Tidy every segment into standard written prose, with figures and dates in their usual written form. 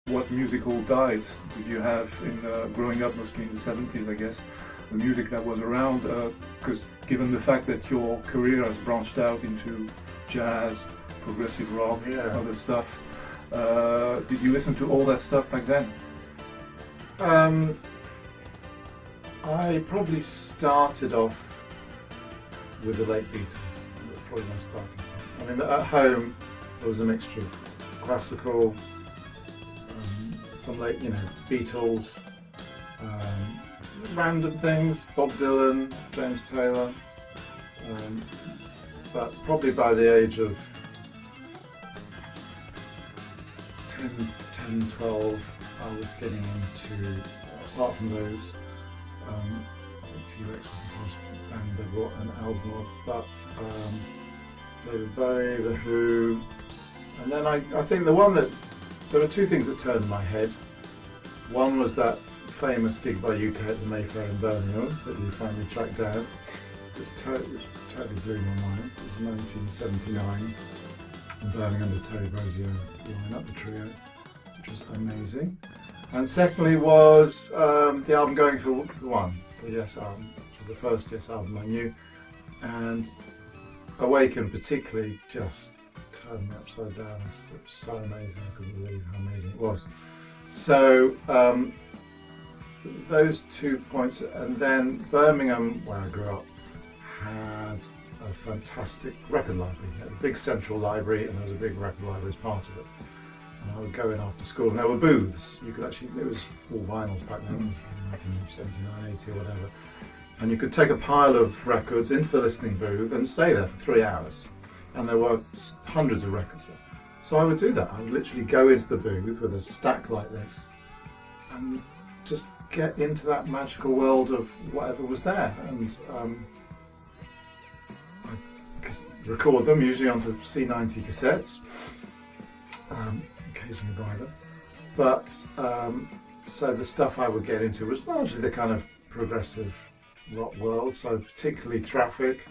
what musical diet did you have in growing up, mostly in the 70s, I guess, the music that was around? Because given the fact that your career has branched out into jazz, progressive rock, other stuff, did you listen to all that stuff back then? I probably started off with the late Beatles. That was probably my starting point. I mean, at home there was a mixture of classical, some late, Beatles, random things, Bob Dylan, James Taylor. But probably by the age of 10, 12, I was getting into, apart from those, I think T-Rex was the first band they brought an album of, but David Bowie, The Who, and then I think there were two things that turned my head. One was that famous gig by UK at the Mayfair in Birmingham that you finally tracked down, which totally blew my mind. It was 1979 in Birmingham, the Terry Bozzio line-up, the trio, which was amazing. And secondly was the album Going for One, the Yes album, which was the first Yes album I knew, and Awaken particularly just turned me upside down. It was so amazing, I couldn't believe how amazing it was. So those 2 points, and then Birmingham, where I grew up, had a fantastic record library. It had a big central library, and there was a big record library as part of it. And I would go in after school, and there were booths. You could actually, it was all vinyls back then, 1979, 80 or whatever. And you could take a pile of records into the listening booth and stay there for 3 hours. And there were hundreds of records there. So I would do that. I would literally go into the booth with a stack like this and just get into that magical world of whatever was there. And I record them, usually onto C90 cassettes. Occasionally buy them. But so the stuff I would get into was largely the kind of progressive rock world, so particularly Traffic,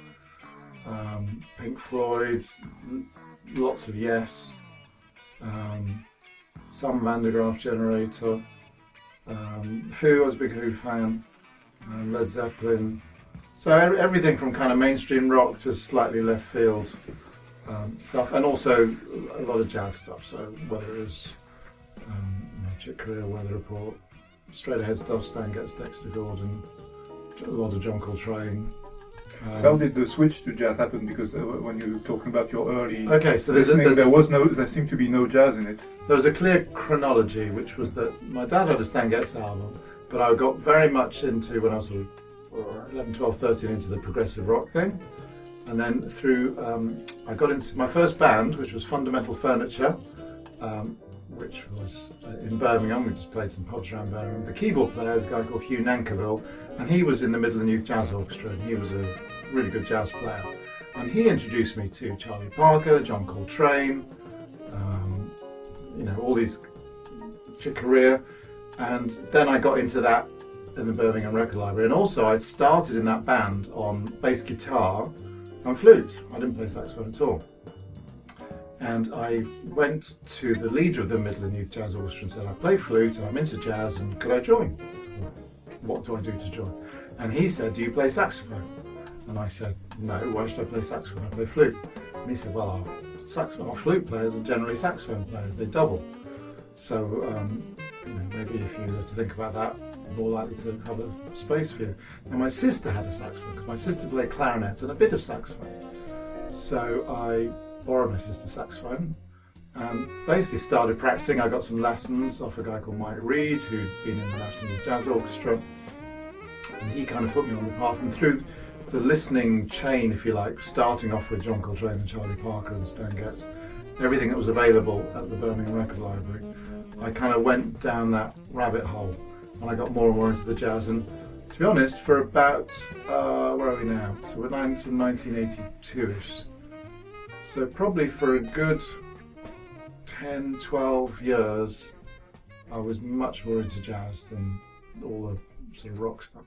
Pink Floyd, lots of Yes, some Van der Graaf Generator, Who, I was a big Who fan, Led Zeppelin, so everything from kind of mainstream rock to slightly left field stuff, and also a lot of jazz stuff, so whether it was Chick Corea, Weather Report, straight ahead stuff, Stan Getz, Dexter Gordon, a lot of John Coltrane. So how did the switch to jazz happen? Because when you're talking about your early so there seemed to be no jazz in it. There was a clear chronology, which was that my dad had a Stan Getz album, but I got very much into, when I was sort of 11, 12, 13, into the progressive rock thing. And then through, I got into my first band, which was Fundamental Furniture, which was in Birmingham. We just played some pubs around Birmingham. The keyboard player is a guy called Hugh Nankerville, and he was in the Midland Youth Jazz Orchestra, and he was a really good jazz player. And he introduced me to Charlie Parker, John Coltrane, all these, Chick Corea, and then I got into that in the Birmingham Record Library. And also I'd started in that band on bass guitar and flute. I didn't play saxophone at all. And I went to the leader of the Midland Youth Jazz Orchestra and said, I play flute and I'm into jazz, and could I join? What do I do to join? And he said, do you play saxophone? And I said, no, why should I play saxophone? I play flute. And he said, well, our flute players are generally saxophone players, they double. So maybe if you were to think about that, you're more likely to have a space for you. And my sister had a saxophone, because my sister played clarinet and a bit of saxophone. So I borrowed my sister's saxophone and basically started practicing. I got some lessons off a guy called Mike Reed, who'd been in the National Youth Jazz Orchestra, and he kind of put me on the path. And through the listening chain, if you like, starting off with John Coltrane and Charlie Parker and Stan Getz, everything that was available at the Birmingham Record Library, I kind of went down that rabbit hole, and I got more and more into the jazz. And to be honest, for about, where are we now? So we're down to 1982-ish. So probably for a good 10, 12 years, I was much more into jazz than all the sort of rock stuff.